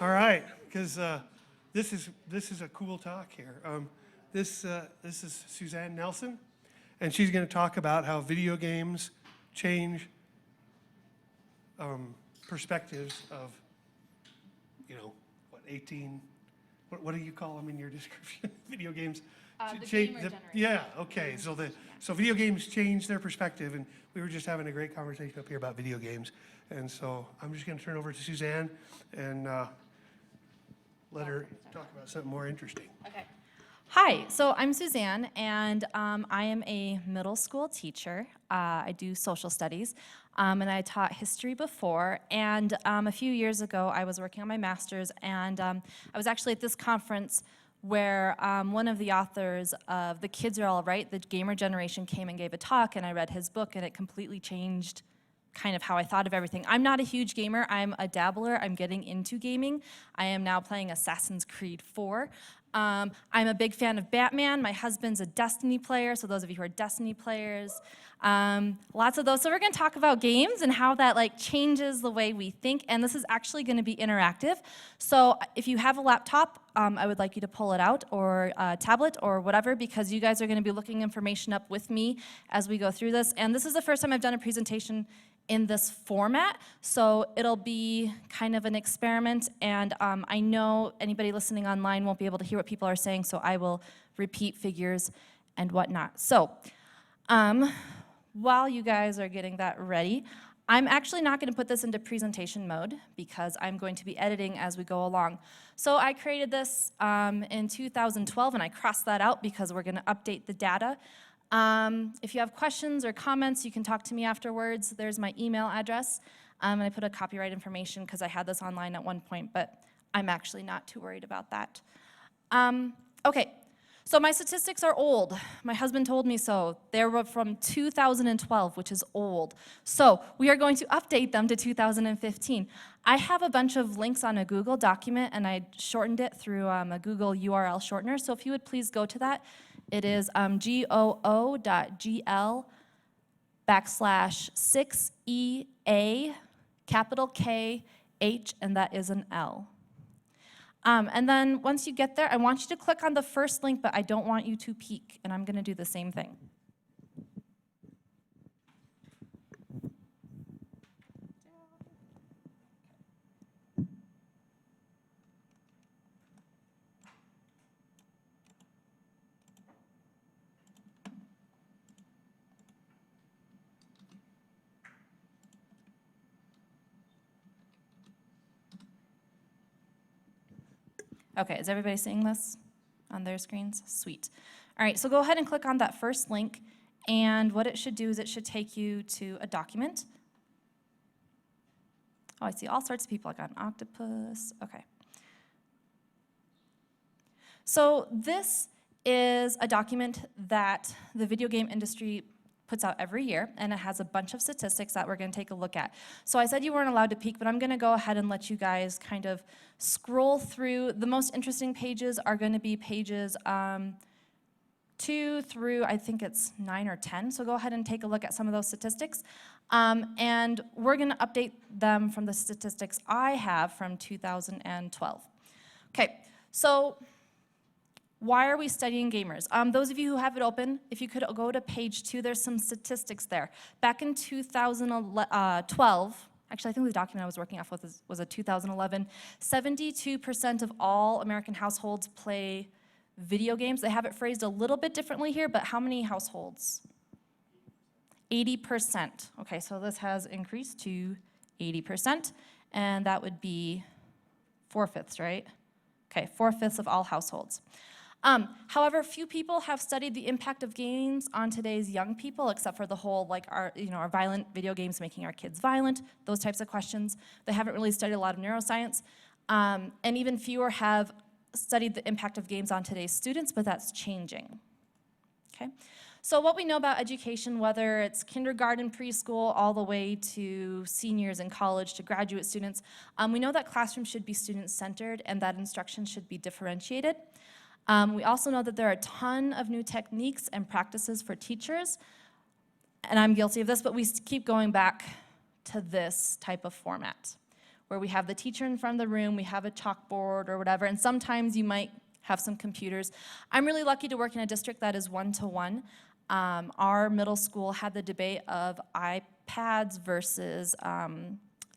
All right, because this is a cool talk here. This is Suzanne Nelson, and she's going to talk about how video games change perspectives of, 18. What do you call them in your description? Video games. The gamer generation. Yeah. Okay. So video games change their perspective, and we were just having a great conversation up here about video games, and so I'm just going to turn over to Suzanne and let her talk about something more interesting. Okay. Hi, so I'm Suzanne, and I am a middle school teacher. I do social studies, and I taught history before. And a few years ago, I was working on my master's, and I was actually at this conference where one of the authors of The Kids Are All Right, the gamer generation, came and gave a talk, and I read his book, and it completely changed kind of how I thought of everything. I'm not a huge gamer. I'm a dabbler. I'm getting into gaming. I am now playing Assassin's Creed 4. I'm a big fan of Batman. My husband's a Destiny player, so those of you who are Destiny players, lots of those. So we're going to talk about games and how that changes the way we think, and this is actually going to be interactive. So if you have a laptop, I would like you to pull it out, or a tablet, or whatever, because you guys are going to be looking information up with me as we go through this. And this is the first time I've done a presentation in this format, so it'll be kind of an experiment, and I know anybody listening online won't be able to hear what people are saying, so I will repeat figures and whatnot. So while you guys are getting that ready, I'm actually not going to put this into presentation mode because I'm going to be editing as we go along. So I created this in 2012, and I crossed that out because we're going to update the data. If you have questions or comments, you can talk to me afterwards. There's my email address. And I put a copyright information because I had this online at one point, but I'm actually not too worried about that. Okay, so my statistics are old. My husband told me so. They were from 2012, which is old. So we are going to update them to 2015. I have a bunch of links on a Google document, and I shortened it through a Google URL shortener. So if you would please go to that. It is goo.gl/6EA, capital K, H, and that is an L. And then once you get there, I want you to click on the first link, but I don't want you to peek, and I'm going to do the same thing. Okay, is everybody seeing this on their screens? Sweet. All right, so go ahead and click on that first link, and what it should do is it should take you to a document. Oh, I see all sorts of people. I got an octopus. Okay. So this is a document that the video game industry puts out every year, and it has a bunch of statistics that we're going to take a look at. So I said you weren't allowed to peek, but I'm going to go ahead and let you guys kind of scroll through. The most interesting pages are going to be pages 2 through, I think it's 9 or 10. So go ahead and take a look at some of those statistics. And we're going to update them from the statistics I have from 2012. Okay, so why are we studying gamers? Those of you who have it open, if you could go to page 2, there's some statistics there. Back in 2012, actually I think the document I was working off with was a 2011, 72% of all American households play video games. They have it phrased a little bit differently here, but how many households? 80%. Okay, so this has increased to 80%, and that would be 4/5, right? Okay, 4/5 of all households. However, few people have studied the impact of games on today's young people, except for the whole, our violent video games making our kids violent, those types of questions. They haven't really studied a lot of neuroscience, and even fewer have studied the impact of games on today's students, but that's changing. Okay, so what we know about education, whether it's kindergarten, preschool, all the way to seniors in college to graduate students, we know that classrooms should be student-centered and that instruction should be differentiated. We also know that there are a ton of new techniques and practices for teachers, and I'm guilty of this, but we keep going back to this type of format. where we have the teacher in front of the room, we have a chalkboard or whatever, and sometimes you might have some computers. I'm really lucky to work in a district that is one-to-one. Our middle school had the debate of iPads versus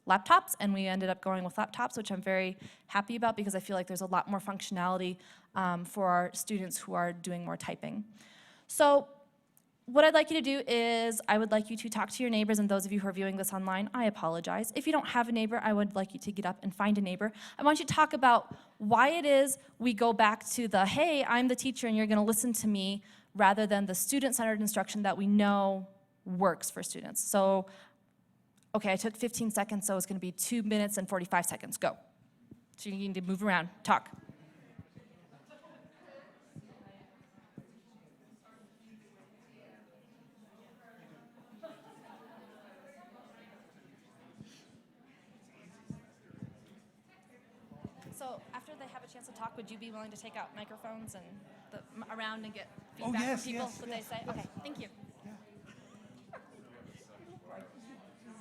laptops, and we ended up going with laptops, which I'm very happy about because I feel like there's a lot more functionality for our students who are doing more typing. So what I'd like you to do is I would like you to talk to your neighbors, and those of you who are viewing this online, I apologize. If you don't have a neighbor, I would like you to get up and find a neighbor. I want you to talk about why it is we go back to the, hey, I'm the teacher and you're gonna listen to me, rather than the student-centered instruction that we know works for students. So, okay, I took 15 seconds, so it's gonna be 2 minutes and 45 seconds, go. So you need to move around, talk. So after they have a chance to talk, would you be willing to take out microphones and around and get feedback yes, from people, yes, what yes, they say? yes. Okay, thank you.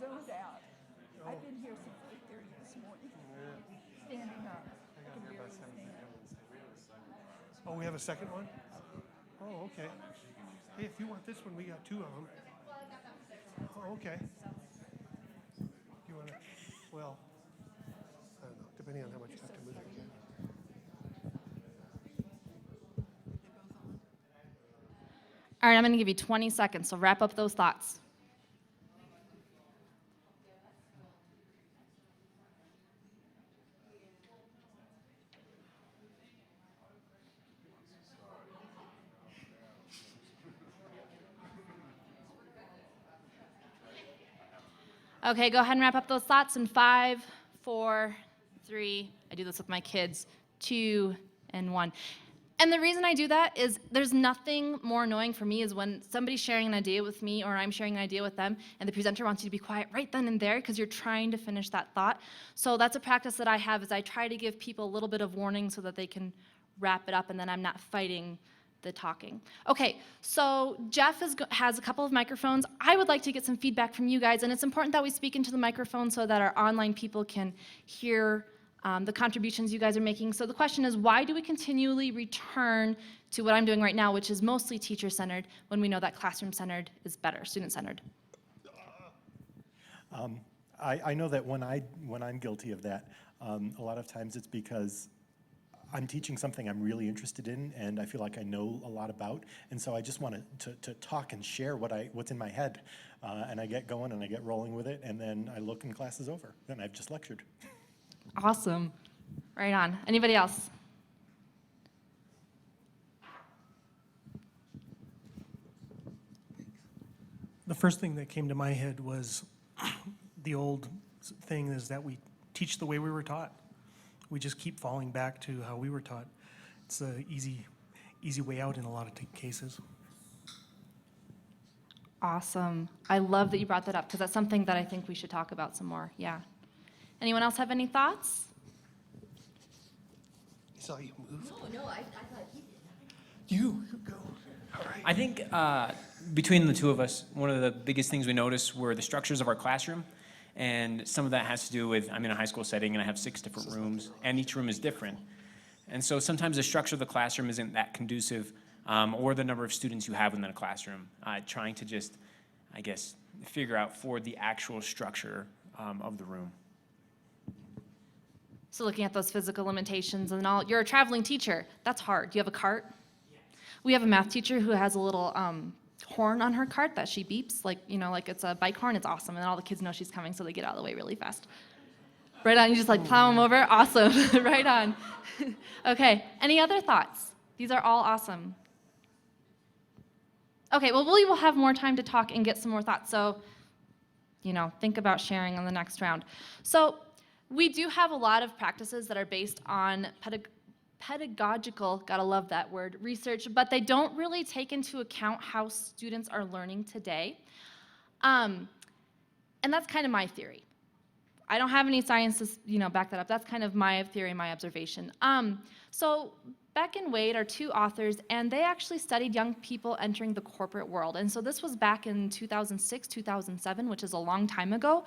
Zoned out. I've been here since 8:30 this morning. Standing up. I can barely stand. Oh, we have a second one? Oh, okay. Hey, if you want this one, we got 2 of them. Oh, okay. You want to, well, I don't know, depending on how much you have to move it. All right, I'm gonna give you 20 seconds, so wrap up those thoughts. Okay, go ahead and wrap up those thoughts in 5, 4, 3, I do this with my kids, 2, and 1. And the reason I do that is there's nothing more annoying for me is when somebody's sharing an idea with me or I'm sharing an idea with them and the presenter wants you to be quiet right then and there because you're trying to finish that thought. So that's a practice that I have is I try to give people a little bit of warning so that they can wrap it up and then I'm not fighting the talking. Okay, so Jeff has a couple of microphones. I would like to get some feedback from you guys, and it's important that we speak into the microphone so that our online people can hear the contributions you guys are making. So the question is, why do we continually return to what I'm doing right now, which is mostly teacher-centered, when we know that classroom-centered is better, student-centered? I know that when I'm guilty of that, a lot of times it's because I'm teaching something I'm really interested in and I feel like I know a lot about, and so I just want to talk and share what's in my head, and I get going and I get rolling with it, and then I look and class is over, and I've just lectured. Awesome. Right on. Anybody else? The first thing that came to my head was the old thing is that we teach the way we were taught. We just keep falling back to how we were taught. It's an easy way out in a lot of cases. Awesome. I love that you brought that up because that's something that I think we should talk about some more. Yeah. Anyone else have any thoughts? I saw you move. No, I thought he You go. All right. I think between the two of us, one of the biggest things we noticed were the structures of our classroom. And some of that has to do with, I'm in a high school setting and I have 6 different rooms, and each room is different. And so sometimes the structure of the classroom isn't that conducive, or the number of students you have within a classroom. Trying to just, I guess, figure out for the actual structure of the room. So looking at those physical limitations and all, you're a traveling teacher. That's hard. Do you have a cart? Yes. We have a math teacher who has a little horn on her cart that she beeps, like, you know, like it's a bike horn. It's awesome. And all the kids know she's coming, so they get out of the way really fast. Right on. You just like plow them over. Awesome. Right on. Okay. Any other thoughts? These are all awesome. Okay. Well, we will have more time to talk and get some more thoughts. So, you know, think about sharing on the next round. So we do have a lot of practices that are based on pedagogical, gotta love that word, research, but they don't really take into account how students are learning today. And that's kind of my theory. I don't have any science to, you know, back that up. That's kind of my theory, my observation. So Beck and Wade are 2 authors, and they actually studied young people entering the corporate world. And so this was back in 2006, 2007, which is a long time ago.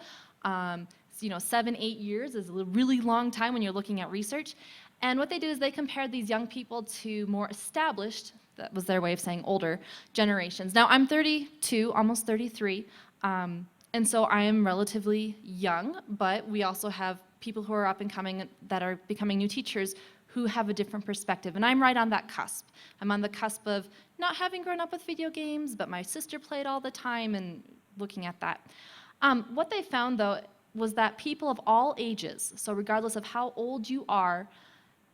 7, 8 years is a really long time when you're looking at research. And what they did is they compared these young people to more established, that was their way of saying older, generations. Now, I'm 32, almost 33, and so I am relatively young, but we also have people who are up and coming that are becoming new teachers who have a different perspective, and I'm right on that cusp. I'm on the cusp of not having grown up with video games, but my sister played all the time and looking at that. What they found, though, was that people of all ages, so regardless of how old you are,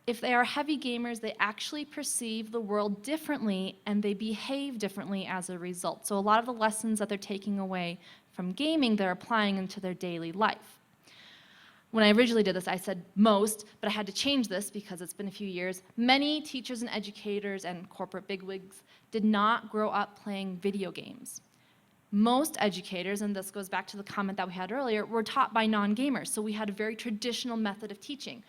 if they are heavy gamers, they actually perceive the world differently and they behave differently as a result. So a lot of the lessons that they're taking away from gaming, they're applying into their daily life. When I originally did this, I said most, but I had to change this because it's been a few years. Many teachers and educators and corporate bigwigs did not grow up playing video games. Most educators, and this goes back to the comment that we had earlier, were taught by non-gamers, so we had a very traditional method of teaching.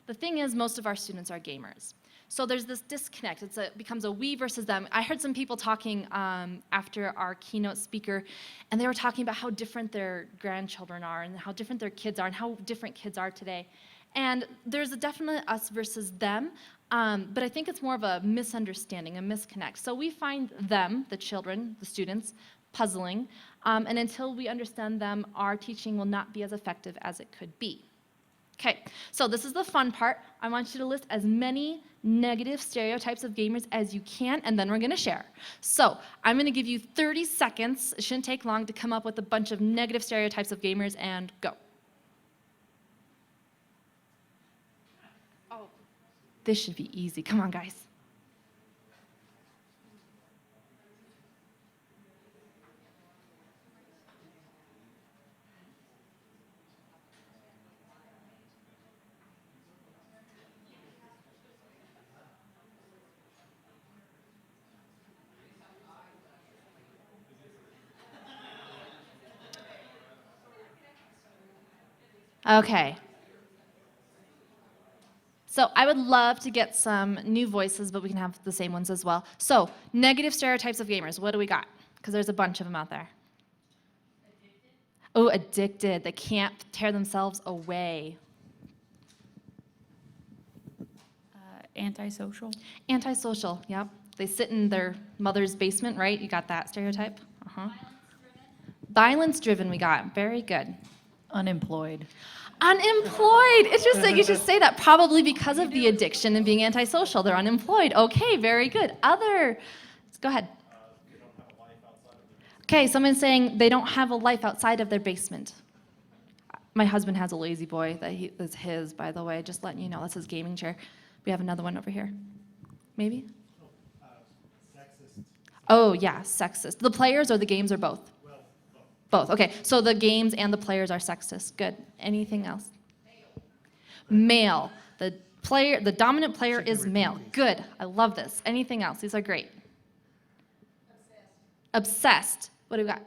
The thing is, most of our students are gamers. So there's this disconnect. It becomes a we versus them. I heard some people talking after our keynote speaker, and they were talking about how different their grandchildren are and how different their kids are and how different kids are today. And there's a definite us versus them, but I think it's more of a misunderstanding, a misconnect. So we find them, the children, the students, puzzling, and until we understand them, our teaching will not be as effective as it could be. Okay, so this is the fun part. I want you to list as many negative stereotypes of gamers as you can, and then we're gonna share. So I'm gonna give you 30 seconds, it shouldn't take long, to come up with a bunch of negative stereotypes of gamers, and go. Oh, this should be easy. Come on, guys. Okay. So I would love to get some new voices, but we can have the same ones as well. So negative stereotypes of gamers, what do we got? Because there's a bunch of them out there. Oh, addicted. They can't tear themselves away. Antisocial. Antisocial, yep. They sit in their mother's basement, right? You got that stereotype? Uh-huh. Violence-driven we got. Very good. Unemployed. Unemployed. It's just like you should say that probably because of the addiction and being antisocial. They're unemployed. Okay, very good. Go ahead. Okay, someone's saying they don't have a life outside of their basement. My husband has a lazy boy that's his, by the way, just letting you know. That's his gaming chair. We have another one over here. Maybe? Sexist. Oh, yeah, sexist. The players or the games or both? Both, okay. So the games and the players are sexist. Good. Anything else? Male. The dominant player is male. Good. I love this. Anything else? These are great. Obsessed. What do we got?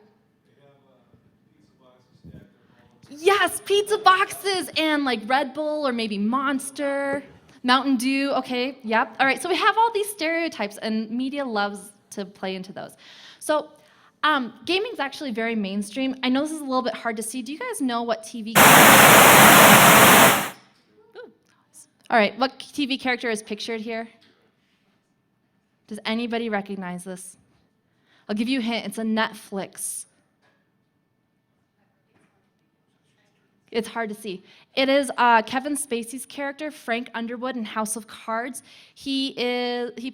Yes, pizza boxes and like Red Bull or maybe Monster, Mountain Dew. Okay, yep. All right, so we have all these stereotypes and media loves to play into those. So gaming is actually very mainstream. I know this is a little bit hard to see. Do you guys know what TV All right, what TV character is pictured here? Does anybody recognize this? I'll give you a hint. It's a Netflix. It's hard to see. It is Kevin Spacey's character, Frank Underwood, in House of Cards. He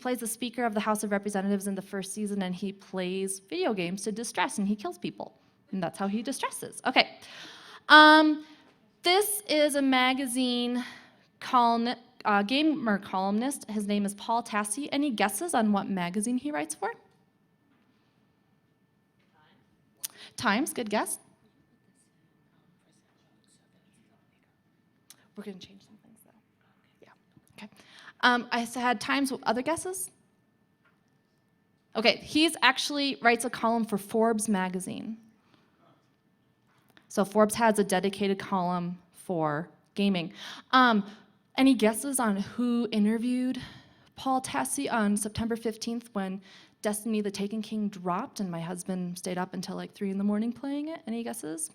plays the Speaker of the House of Representatives in the first season, and he plays video games to distress, and he kills people. And that's how he distresses. Okay. This is a magazine gamer columnist. His name is Paul Tassi. Any guesses on what magazine he writes for? Times, good guess. We're going to change some things, though. Yeah, okay. I had Times. Other guesses? Okay, he's actually writes a column for Forbes magazine. So Forbes has a dedicated column for gaming. Any guesses on who interviewed Paul Tassi on September 15th when Destiny the Taken King dropped and my husband stayed up until like 3 in the morning playing it? Any guesses?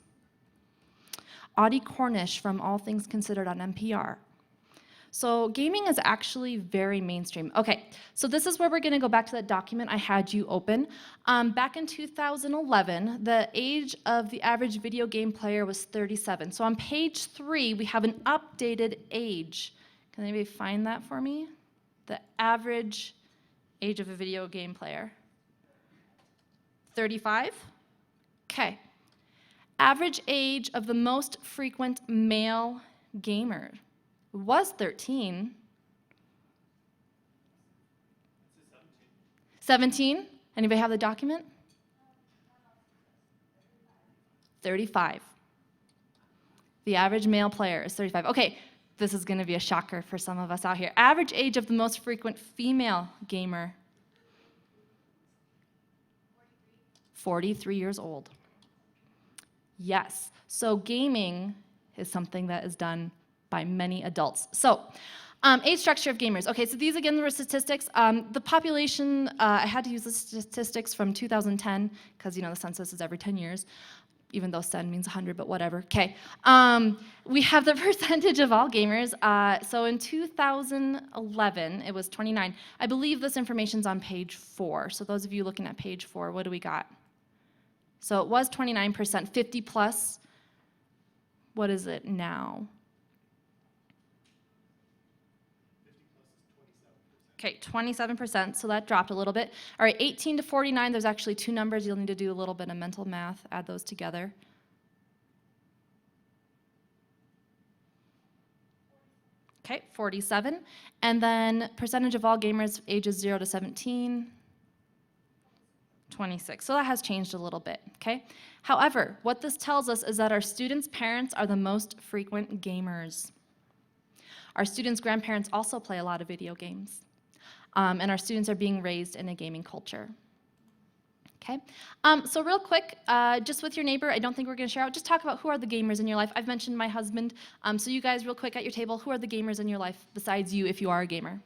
Audie Cornish from All Things Considered on NPR. So gaming is actually very mainstream. Okay, so this is where we're gonna go back to that document I had you open. Back in 2011, the age of the average video game player was 37. So on page 3, we have an updated age. Can anybody find that for me? The average age of a video game player. 35? Okay. Average age of the most frequent male gamer was 13. 17? Anybody have the document? 35. The average male player is 35. Okay, this is gonna be a shocker for some of us out here. Average age of the most frequent female gamer. 43 years old. Yes, so gaming is something that is done by many adults. So, age structure of gamers. Okay, so these again were statistics. The population, I had to use the statistics from 2010, because the census is every 10 years, even though 10 means 100, but whatever. Okay, we have the percentage of all gamers. So in 2011, it was 29. I believe this information's on page 4. So those of you looking at page 4, what do we got? So it was 29%, 50 plus. What is it now? Okay, 27%, so that dropped a little bit. All right, 18 to 49, there's actually 2 numbers. You'll need to do a little bit of mental math, add those together. Okay, 47. And then percentage of all gamers ages 0 to 17, 26. So that has changed a little bit, okay? However, what this tells us is that our students' parents are the most frequent gamers. Our students' grandparents also play a lot of video games. And our students are being raised in a gaming culture. Okay, so real quick, just with your neighbor, I don't think we're gonna share out, just talk about who are the gamers in your life. I've mentioned my husband, so you guys real quick at your table, who are the gamers in your life besides you if you are a gamer?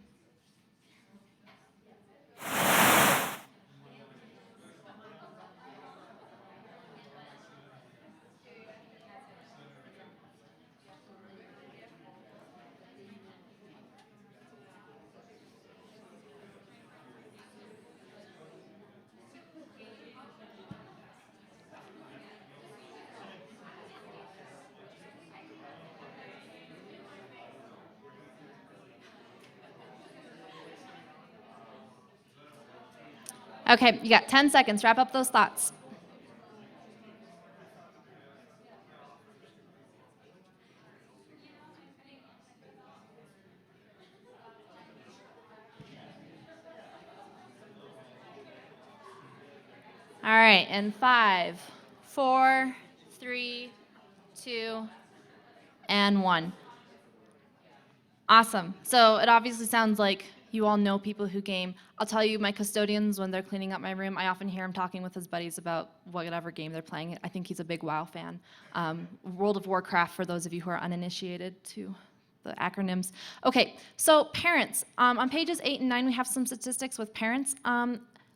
Okay, you got 10 seconds, wrap up those thoughts. All right, and 5, 4, 3, 2, and 1. Awesome. So it obviously sounds like you all know people who game. I'll tell you, my custodians, when they're cleaning up my room, I often hear him talking with his buddies about whatever game they're playing. I think he's a big WoW fan. World of Warcraft, for those of you who are uninitiated to the acronyms. Okay, so parents. On pages 8 and 9, we have some statistics with parents.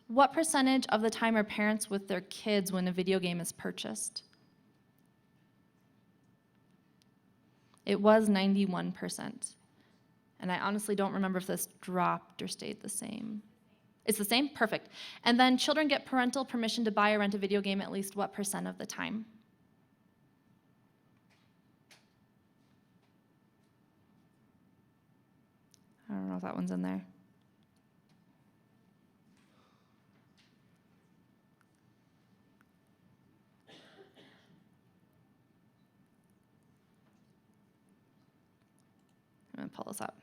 What percentage of the time are parents with their kids when a video game is purchased? It was 91%. And I honestly don't remember if this dropped or stayed the same. It's the same? Perfect. And then children get parental permission to buy or rent a video game at least what % of the time? I don't know if that one's in there. I'm going to pull this up.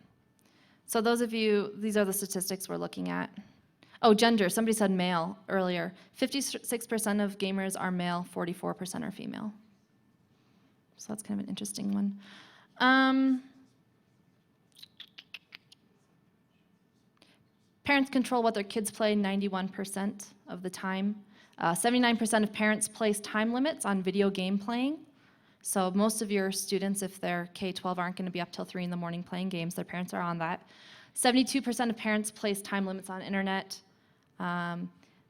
So those of you, these are the statistics we're looking at. Oh, gender, somebody said male earlier. 56% of gamers are male, 44% are female. So that's kind of an interesting one. Parents control what their kids play 91% of the time. 79% of parents place time limits on video game playing. So most of your students, if they're K-12, aren't going to be up till 3 in the morning playing games. Their parents are on that. 72% of parents place time limits on internet.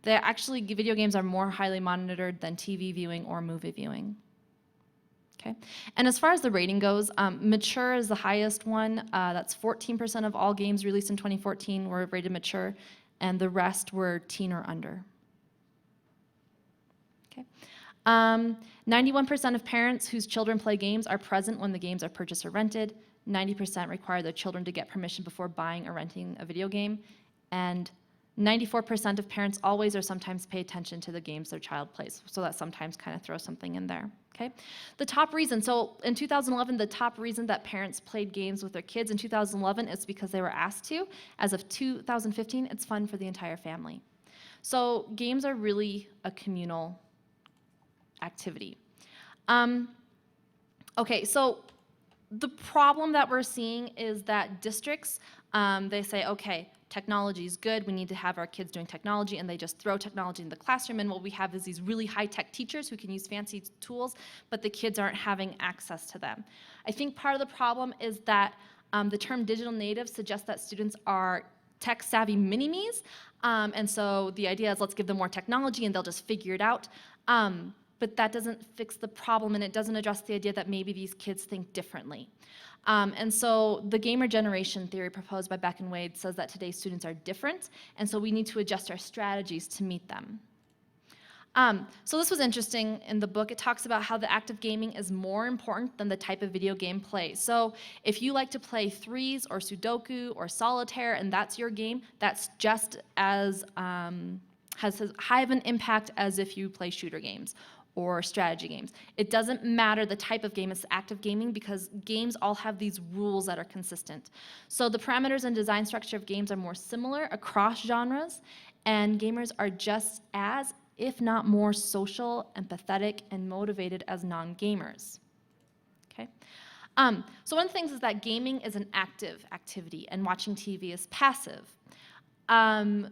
Video games are more highly monitored than TV viewing or movie viewing. Okay, and as far as the rating goes, mature is the highest one. That's 14% of all games released in 2014 were rated mature, and the rest were teen or under. Okay, 91% of parents whose children play games are present when the games are purchased or rented. 90% require their children to get permission before buying or renting a video game, and 94% of parents always or sometimes pay attention to the games their child plays, so that sometimes kind of throws something in there, okay? The top reason, so in 2011, the top reason that parents played games with their kids in 2011 is because they were asked to. As of 2015, it's fun for the entire family. So games are really a communal activity. Okay, so the problem that we're seeing is that districts, they say, okay, technology is good, we need to have our kids doing technology, and they just throw technology in the classroom, and what we have is these really high-tech teachers who can use fancy tools, but the kids aren't having access to them. I think part of the problem is that the term digital native suggests that students are tech-savvy mini-me's, and so the idea is let's give them more technology and they'll just figure it out. But that doesn't fix the problem, and it doesn't address the idea that maybe these kids think differently. And so the gamer generation theory proposed by Beck and Wade says that today's students are different, and so we need to adjust our strategies to meet them. So this was interesting in the book. It talks about how the act of gaming is more important than the type of video game play. So if you like to play threes or Sudoku or solitaire and that's your game, that's just as has as high of an impact as if you play shooter games or strategy games. It doesn't matter the type of game, it's active gaming, because games all have these rules that are consistent. So the parameters and design structure of games are more similar across genres, and gamers are just as, if not more, social, empathetic, and motivated as non-gamers. Okay? So one of the things is that gaming is an active activity, and watching TV is passive.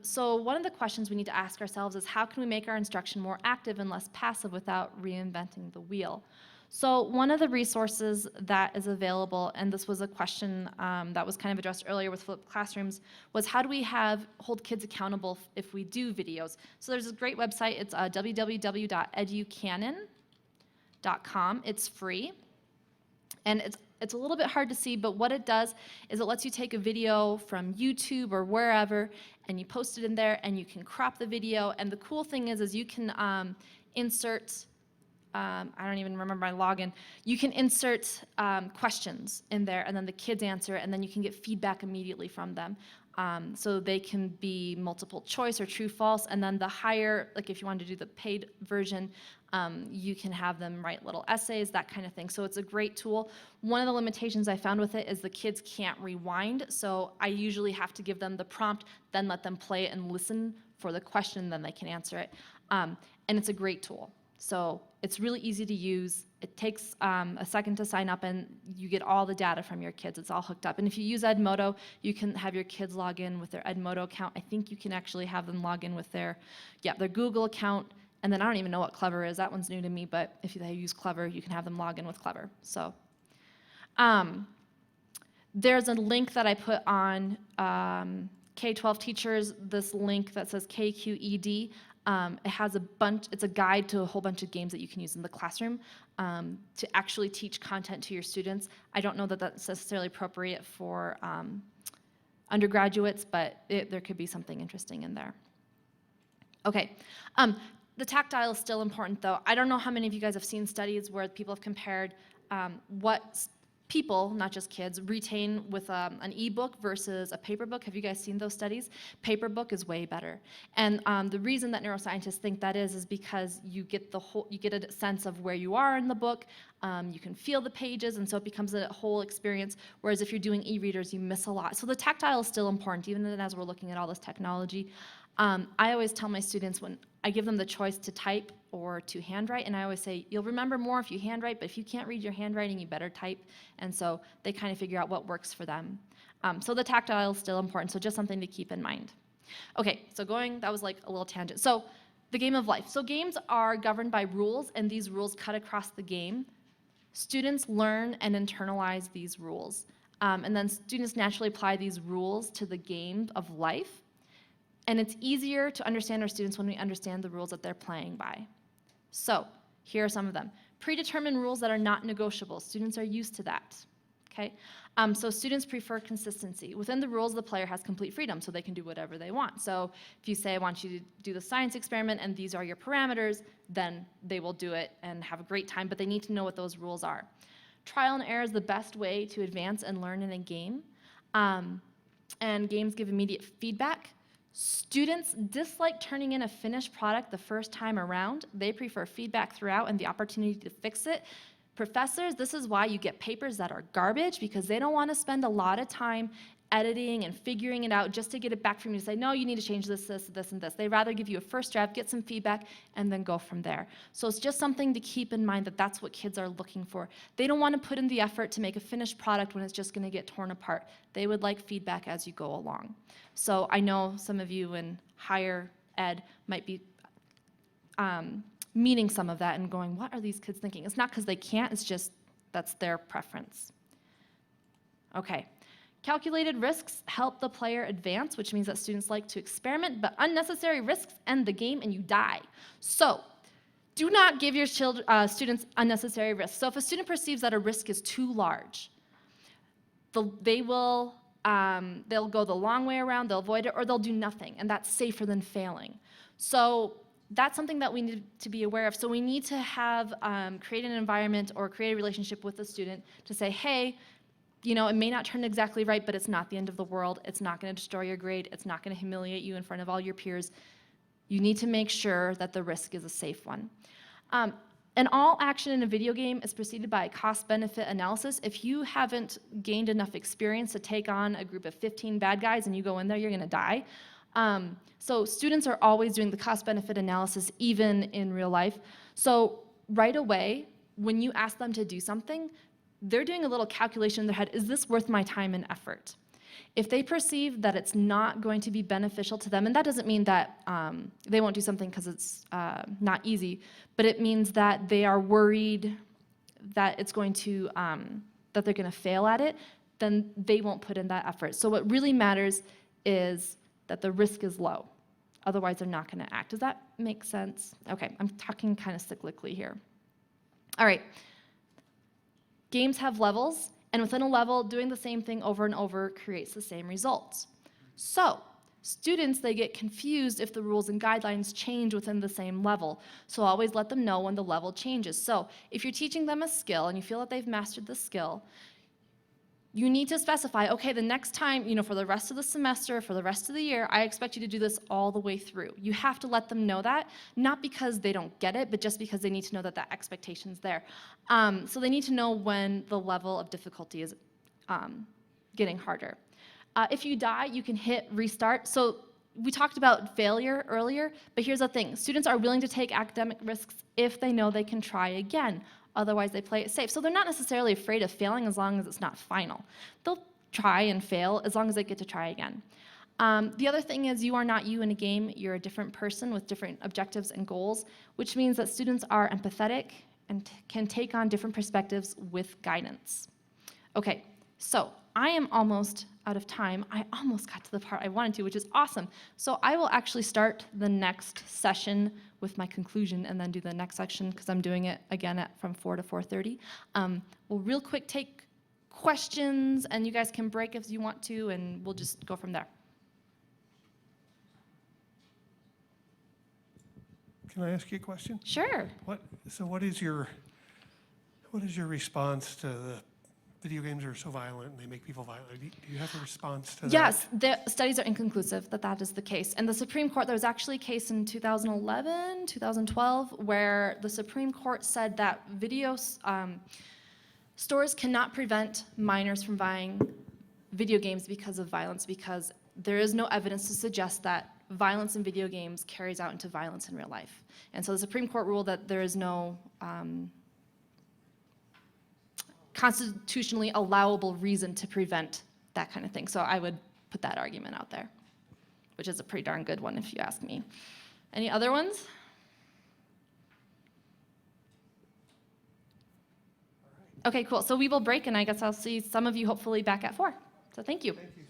So one of the questions we need to ask ourselves is how can we make our instruction more active and less passive without reinventing the wheel? So one of the resources that is available, and this was a question that was kind of addressed earlier with flipped classrooms, was how do we hold kids accountable if we do videos? So there's a great website, it's www.educanon.com. It's free, and it's a little bit hard to see, but what it does is it lets you take a video from YouTube or wherever, and you post it in there, and you can crop the video. And the cool thing is you can insert, I don't even remember my login, you can insert questions in there, and then the kids answer, and then you can get feedback immediately from them. So they can be multiple choice or true, false, and then the higher, like if you wanted to do the paid version, you can have them write little essays, that kind of thing. So it's a great tool. One of the limitations I found with it is the kids can't rewind, so I usually have to give them the prompt, then let them play it and listen for the question, then they can answer it. And it's a great tool. So it's really easy to use. It takes a second to sign up, and you get all the data from your kids. It's all hooked up. And if you use Edmodo, you can have your kids log in with their Edmodo account. I think you can actually have them log in with their Google account. And then I don't even know what Clever is. That one's new to me, but if they use Clever, you can have them log in with Clever. So there's a link that I put on K-12 teachers, this link that says KQED. It has it's a guide to a whole bunch of games that you can use in the classroom to actually teach content to your students. I don't know that that's necessarily appropriate for undergraduates, but there could be something interesting in there. Okay, the tactile is still important though. I don't know how many of you guys have seen studies where people have compared what people, not just kids, retain with an e-book versus a paper book. Have you guys seen those studies? Paper book is way better. And the reason that neuroscientists think that is because you get a sense of where you are in the book, you can feel the pages, and so it becomes a whole experience, whereas if you're doing e-readers, you miss a lot. So the tactile is still important, even as we're looking at all this technology. I always tell my students when I give them the choice to type or to handwrite, and I always say, you'll remember more if you handwrite, but if you can't read your handwriting, you better type. And so they kind of figure out what works for them. So the tactile is still important, so just something to keep in mind. Okay, so that was like a little tangent. So the game of life. So games are governed by rules, and these rules cut across the game. Students learn and internalize these rules. And then students naturally apply these rules to the game of life. And it's easier to understand our students when we understand the rules that they're playing by. So here are some of them. Predetermine rules that are not negotiable. Students are used to that. Okay? So students prefer consistency. Within the rules, the player has complete freedom, so they can do whatever they want. So if you say, I want you to do the science experiment, and these are your parameters, then they will do it and have a great time, but they need to know what those rules are. Trial and error is the best way to advance and learn in a game. And games give immediate feedback. Students dislike turning in a finished product the first time around. They prefer feedback throughout and the opportunity to fix it. Professors, this is why you get papers that are garbage, because they don't want to spend a lot of time editing and figuring it out just to get it back from you to say, no, you need to change this, this, this, and this. They'd rather give you a first draft, get some feedback, and then go from there. So it's just something to keep in mind that that's what kids are looking for. They don't want to put in the effort to make a finished product when it's just going to get torn apart. They would like feedback as you go along. So I know some of you in higher ed might be meeting some of that and going, what are these kids thinking? It's not because they can't, it's just that's their preference. Okay. Calculated risks help the player advance, which means that students like to experiment, but unnecessary risks end the game and you die. So do not give your students unnecessary risks. So if a student perceives that a risk is too large, they'll go the long way around, they'll avoid it, or they'll do nothing, and that's safer than failing. So that's something that we need to be aware of. So we need to have create an environment or create a relationship with the student to say, hey, you know, it may not turn exactly right, but it's not the end of the world. It's not going to destroy your grade. It's not going to humiliate you in front of all your peers. You need to make sure that the risk is a safe one. And all action in a video game is preceded by a cost-benefit analysis. If you haven't gained enough experience to take on a group of 15 bad guys and you go in there, you're going to die. So students are always doing the cost-benefit analysis, even in real life. So right away, when you ask them to do something, they're doing a little calculation in their head, is this worth my time and effort? If they perceive that it's not going to be beneficial to them, and that doesn't mean that they won't do something because it's not easy, but it means that they are worried that it's going to, that they're going to fail at it, then they won't put in that effort. So what really matters is that the risk is low. Otherwise, they're not going to act. Does that make sense? Okay, I'm talking kind of cyclically here. All right. Games have levels, and within a level, doing the same thing over and over creates the same results. So students, they get confused if the rules and guidelines change within the same level. So always let them know when the level changes. So if you're teaching them a skill and you feel that they've mastered the skill, you need to specify, okay, the next time, you know, for the rest of the semester, for the rest of the year, I expect you to do this all the way through. You have to let them know that, not because they don't get it, but just because they need to know that that expectation's there. So they need to know when the level of difficulty is getting harder. If you die, you can hit restart. So we talked about failure earlier, but here's the thing. Students are willing to take academic risks if they know they can try again. Otherwise, they play it safe. So they're not necessarily afraid of failing as long as it's not final. They'll try and fail as long as they get to try again. The other thing is you are not you in a game. You're a different person with different objectives and goals, which means that students are empathetic and can take on different perspectives with guidance. Okay, so I am almost out of time. I almost got to the part I wanted to, which is awesome. So I will actually start the next session with my conclusion and then do the next section because I'm doing it again from 4 to 4:30. We'll real quick take questions and you guys can break if you want to and we'll just go from there. Can I ask you a question? Sure. What is your response to the video games are so violent and they make people violent? Do you have a response to that? Yes, the studies are inconclusive that is the case. And the Supreme Court, there was actually a case in 2011, 2012, where the Supreme Court said that stores cannot prevent minors from buying video games because of violence, because there is no evidence to suggest that violence in video games carries out into violence in real life. And so the Supreme Court ruled that there is no constitutionally allowable reason to prevent that kind of thing. So I would put that argument out there, which is a pretty darn good one if you ask me. Any other ones? Okay, cool. So we will break, and I guess I'll see some of you hopefully back at 4. So thank you. Thank you.